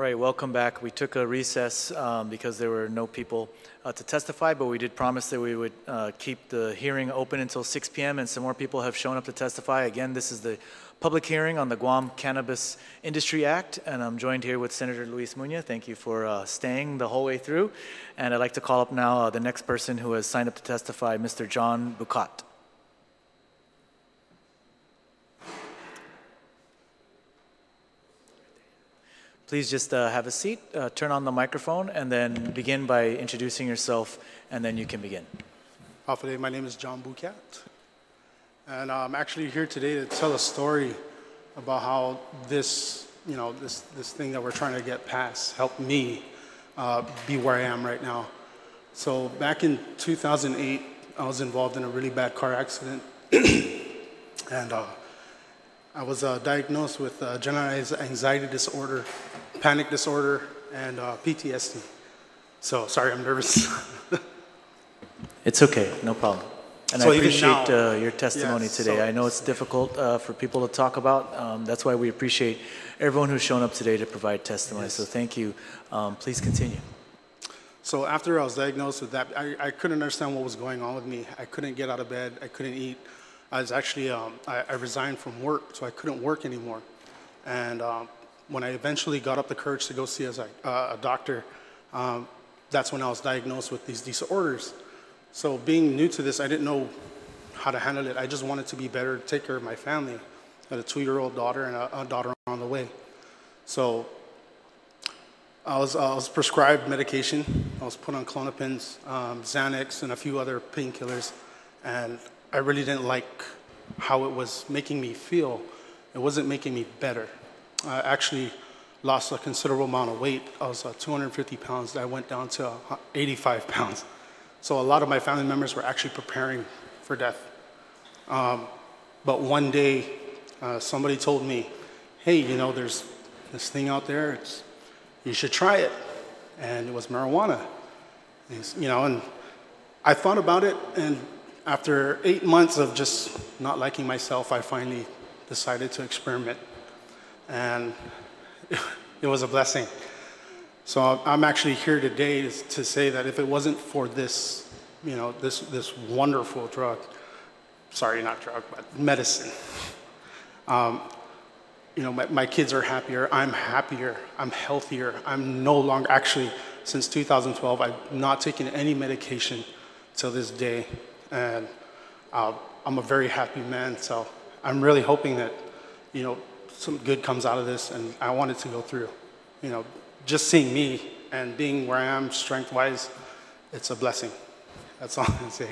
All right, welcome back. We took a recess because there were no people to testify, but we did promise that we would keep the hearing open until 6 p.m. and some more people have shown up to testify. Again, this is the public hearing on the Guam Cannabis Industry Act, and I'm joined here with Senator Luis Muñoz. Thank you for staying the whole way through. And I'd like to call up now the next person who has signed up to testify, Mr. John Bucat. Please just have a seat, turn on the microphone, and then begin by introducing yourself, and then you can begin. My name is John Bucat, and I'm actually here today to tell a story about how this, this thing that we're trying to get passed helped me be where I am right now. So back in 2008, I was involved in a really bad car accident, and I was diagnosed with generalized anxiety disorder, panic disorder, and PTSD. So, sorry, I'm nervous. It's okay, no problem. And so I appreciate your testimony today. So, I know it's difficult for people to talk about. That's why we appreciate everyone who's shown up today to provide testimony. Yes. So thank you. Please continue. So after I was diagnosed with that, I couldn't understand what was going on with me. I couldn't get out of bed. I couldn't eat. I was actually, I resigned from work, so I couldn't work anymore. And when I eventually got up the courage to go see a doctor, that's when I was diagnosed with these disorders. So being new to this, I didn't know how to handle it. I just wanted to be better, take care of my family. I had a 2-year-old daughter and a daughter on the way. So I was prescribed medication. I was put on Clonopins, Xanax, and a few other painkillers. And I really didn't like how it was making me feel. It wasn't making me better. I actually lost a considerable amount of weight. I was 250 pounds. I went down to 85 pounds. So a lot of my family members were actually preparing for death. But one day, somebody told me, hey, there's this thing out there. You should try it. And it was marijuana. And I thought about it, and after 8 months of just not liking myself, I finally decided to experiment. And it was a blessing. So I'm actually here today to say that if it wasn't for this, this wonderful drug, sorry, not drug, but medicine, my kids are happier, I'm healthier, I'm no longer, actually, since 2012, I've not taken any medication till this day. And I'm a very happy man, so I'm really hoping that, some good comes out of this, and I want it to go through. Just seeing me and being where I am strength-wise, it's a blessing. That's all I can say.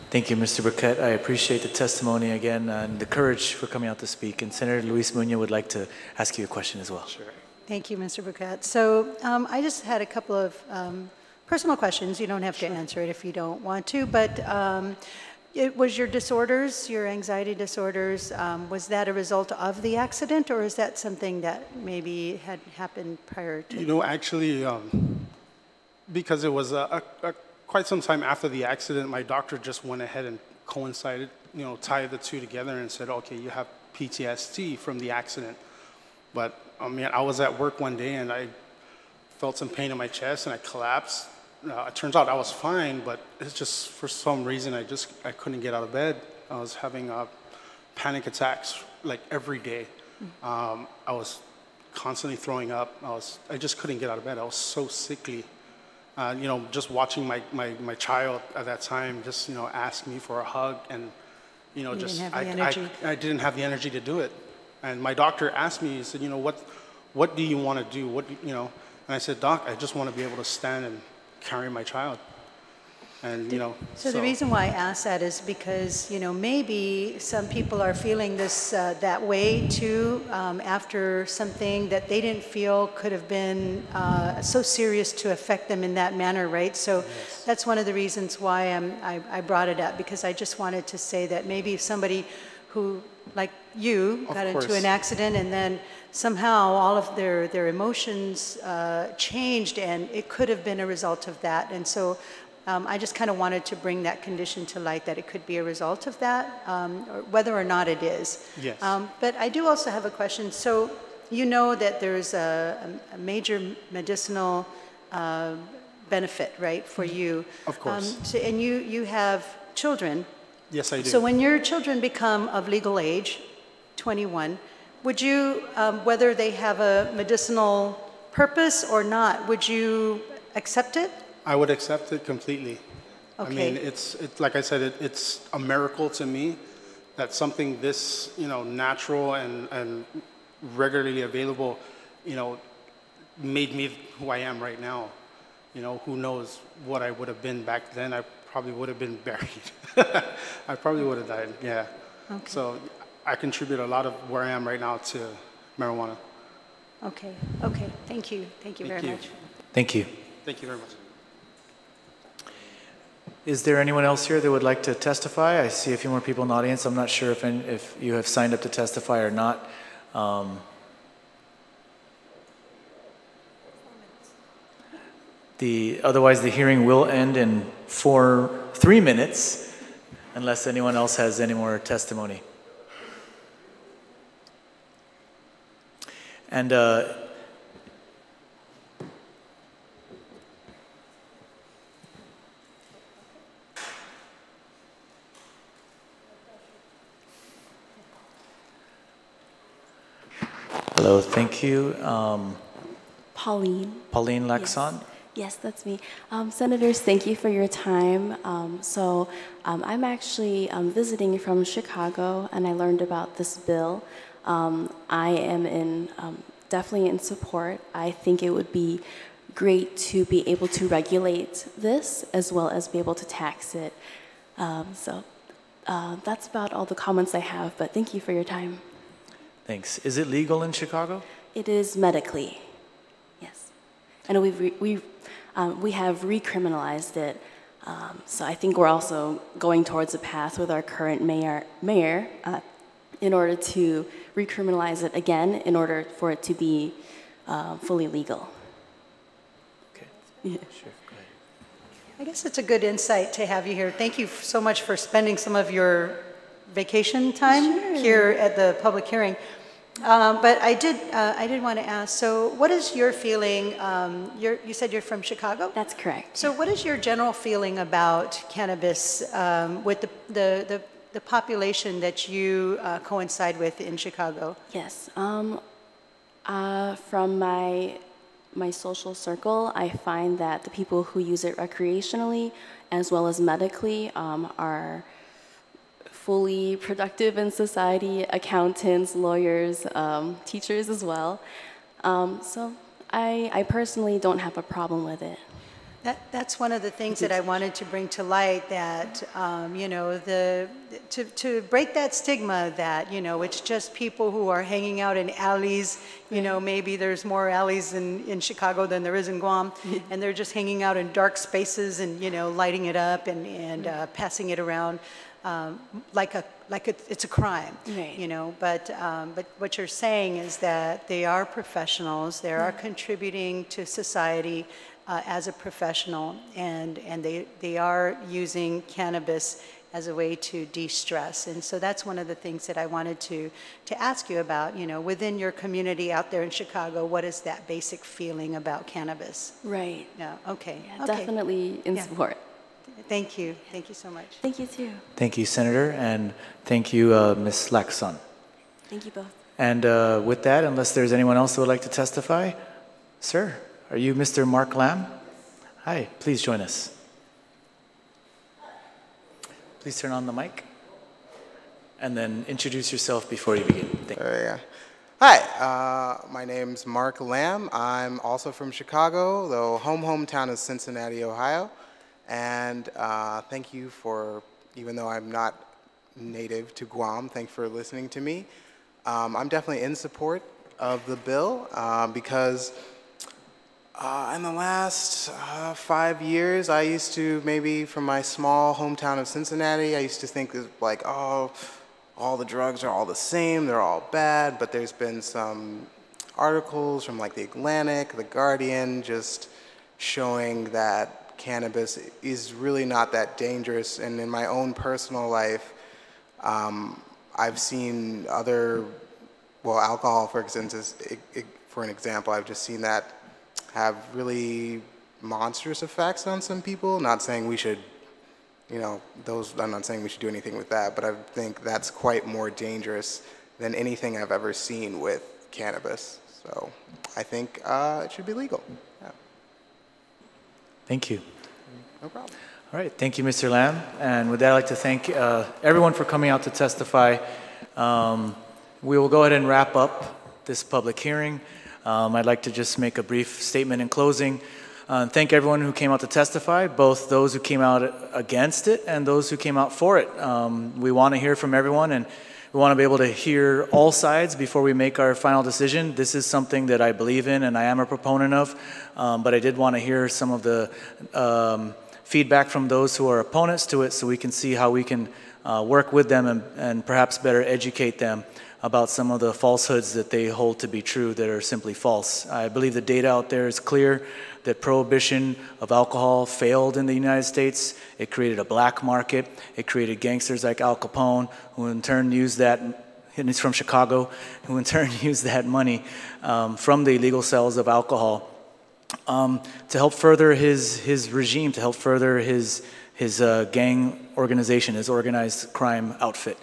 Thank you, Mr. Burkett. I appreciate the testimony again and the courage for coming out to speak. And Senator Luis Muñoz would like to ask you a question as well. Sure. Thank you, Mr. Burkett. So I just had a couple of personal questions. You don't have to answer it if you don't want to, but it was your disorders, your anxiety disorders, was that a result of the accident, or is that something that maybe had happened prior to? Actually, because it was quite some time after the accident, my doctor just went ahead and coincided, tied the two together and said, okay, you have PTSD from the accident. But I was at work one day and I felt some pain in my chest and I collapsed. It turns out I was fine, but it's just for some reason I couldn't get out of bed. I was having panic attacks like every day. I was constantly throwing up. I just couldn't get out of bed. I was so sickly. Just watching my child at that time just ask me for a hug, and I didn't have the energy to do it. And my doctor asked me, he said, what do you want to do? And I said, Doc, I just want to be able to stand and carry my child. And so the reason why I ask that is because maybe some people are feeling this that way too after something that they didn't feel could have been so serious to affect them in that manner, right? So yes. That's one of the reasons why I brought it up, because I just wanted to say that maybe somebody who, like you, got into an accident and then somehow all of their emotions changed, and it could have been a result of that. And so I just kind of wanted to bring that condition to light, that it could be a result of that, or whether or not it is. Yes. But I do also have a question. So you know that there's a major medicinal benefit, right, for you. Of course. And you have children. Yes, I do. So when your children become of legal age, 21, would you, whether they have a medicinal purpose or not, would you accept it? I would accept it completely. Okay. I mean, it's like I said, it's a miracle to me that something this, natural and regularly available, made me who I am right now. Who knows what I would have been back then. I probably would have been buried. I probably would have died, yeah. Okay. So I contribute a lot of where I am right now to marijuana. Okay, thank you very much. Thank you. Thank you very much. Is there anyone else here that would like to testify? I see a few more people in the audience. I'm not sure if you have signed up to testify or not. Otherwise, the hearing will end in 3 minutes, unless anyone else has any more testimony. And hello, thank you. Pauline. Pauline Laxon. Yes, that's me. Senators, thank you for your time. I'm actually visiting from Chicago, and I learned about this bill. I am definitely in support. I think it would be great to be able to regulate this as well as be able to tax it. That's about all the comments I have, but thank you for your time. Thanks. Is it legal in Chicago? It is medically, yes. And we have recriminalized it. So I think we're also going towards a path with our current mayor in order to recriminalize it again in order for it to be fully legal. Okay. Yeah. Sure. Go ahead. I guess it's a good insight to have you here. Thank you so much for spending some of your vacation time here at the public hearing. But I did want to ask, so what is your feeling, you said you're from Chicago? That's correct. So what is your general feeling about cannabis with the population that you coincide with in Chicago? Yes. From my social circle, I find that the people who use it recreationally as well as medically are fully productive in society, accountants, lawyers, teachers as well. So I personally don't have a problem with it. That's one of the things that I wanted to bring to light, that, to break that stigma that, it's just people who are hanging out in alleys, maybe there's more alleys in Chicago than there is in Guam, and they're just hanging out in dark spaces and, lighting it up and passing it around. Like it's a crime, right. But what you're saying is that they are professionals, they are contributing to society as a professional, and they are using cannabis as a way to de-stress. And so that's one of the things that I wanted to ask you about, within your community out there in Chicago, what is that basic feeling about cannabis? Right. Yeah, okay. Yeah, definitely in support. Thank you. Thank you so much. Thank you too. Thank you, Senator, and thank you, Ms. Laxon. Thank you both. And with that, unless there's anyone else that would like to testify, sir, are you Mr. Mark Lamb? Hi, please join us. Please turn on the mic, and then introduce yourself before you begin. Thank you. Yeah. Hi, my name's Mark Lamb. I'm also from Chicago, though hometown is Cincinnati, Ohio. And thank you for, even though I'm not native to Guam, thanks for listening to me. I'm definitely in support of the bill because in the last 5 years, I used to, maybe from my small hometown of Cincinnati, I used to think like, oh, all the drugs are all the same, they're all bad, but there's been some articles from like The Atlantic, The Guardian, just showing that cannabis is really not that dangerous. And in my own personal life, I've seen other well, alcohol, for instance, for an example, I've just seen that have really monstrous effects on some people. Not saying we should, you know, I'm not saying we should do anything with that, but I think that's quite more dangerous than anything I've ever seen with cannabis. So I think it should be legal. Yeah. Thank you. No problem. All right, thank you, Mr. Lam. And with that, I'd like to thank everyone for coming out to testify. We will go ahead and wrap up this public hearing. I'd like to just make a brief statement in closing. Thank everyone who came out to testify, both those who came out against it and those who came out for it. We want to hear from everyone, and we want to be able to hear all sides before we make our final decision. This is something that I believe in and I am a proponent of, but I did want to hear some of the feedback from those who are opponents to it so we can see how we can work with them and perhaps better educate them about some of the falsehoods that they hold to be true that are simply false. I believe the data out there is clear that prohibition of alcohol failed in the United States. It created a black market. It created gangsters like Al Capone, who in turn used that, and he's from Chicago, who in turn used that money from the illegal sales of alcohol to help further his regime, to help further his gang organization, his organized crime outfit.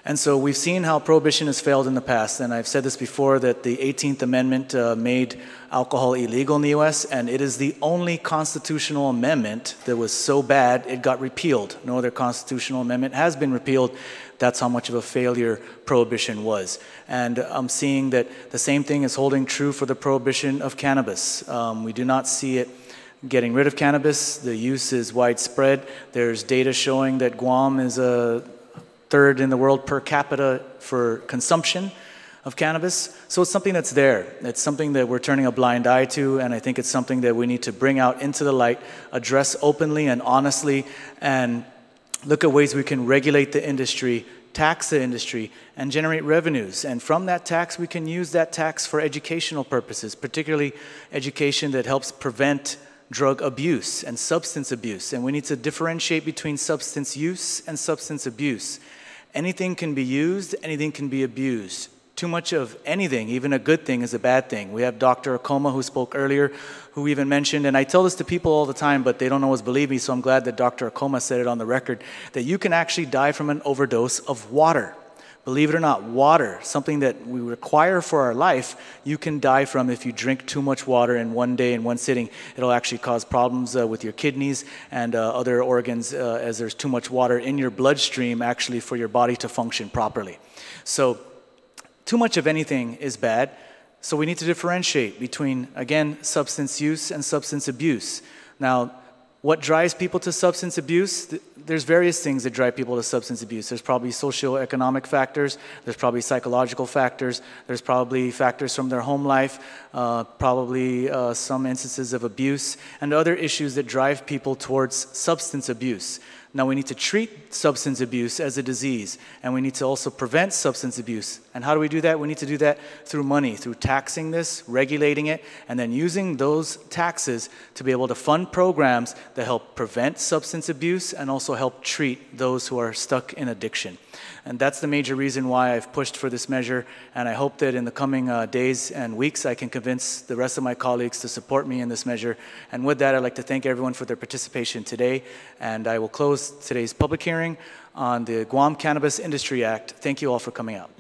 And so we've seen how prohibition has failed in the past, and I've said this before, that the 18th Amendment made alcohol illegal in the US, and it is the only constitutional amendment that was so bad it got repealed. No other constitutional amendment has been repealed. That's how much of a failure prohibition was. And I'm seeing that the same thing is holding true for the prohibition of cannabis. We do not see it getting rid of cannabis. The use is widespread. There's data showing that Guam is third in the world per capita for consumption of cannabis. So it's something that's there. It's something that we're turning a blind eye to, and I think it's something that we need to bring out into the light, address openly and honestly, and look at ways we can regulate the industry, tax the industry, and generate revenues. And from that tax, we can use that tax for educational purposes, particularly education that helps prevent drug abuse and substance abuse. And we need to differentiate between substance use and substance abuse. Anything can be used, anything can be abused. Too much of anything, even a good thing, is a bad thing. We have Dr. Akoma, who spoke earlier, who even mentioned, and I tell this to people all the time, but they don't always believe me, so I'm glad that Dr. Akoma said it on the record, that you can actually die from an overdose of water. Believe it or not, water, something that we require for our life, you can die from if you drink too much water in one day, in one sitting. It'll actually cause problems with your kidneys and other organs as there's too much water in your bloodstream actually for your body to function properly. So too much of anything is bad. So we need to differentiate between, again, substance use and substance abuse. Now, what drives people to substance abuse? There's various things that drive people to substance abuse. There's probably socioeconomic factors. There's probably psychological factors. There's probably factors from their home life, probably some instances of abuse, and other issues that drive people towards substance abuse. Now, we need to treat substance abuse as a disease, and we need to also prevent substance abuse. And how do we do that? We need to do that through money, through taxing this, regulating it, and then using those taxes to be able to fund programs that help prevent substance abuse and also help treat those who are stuck in addiction. And that's the major reason why I've pushed for this measure, and I hope that in the coming days and weeks I can convince the rest of my colleagues to support me in this measure. And with that, I'd like to thank everyone for their participation today, and I will close today's public hearing on the Guam Cannabis Industry Act. Thank you all for coming out.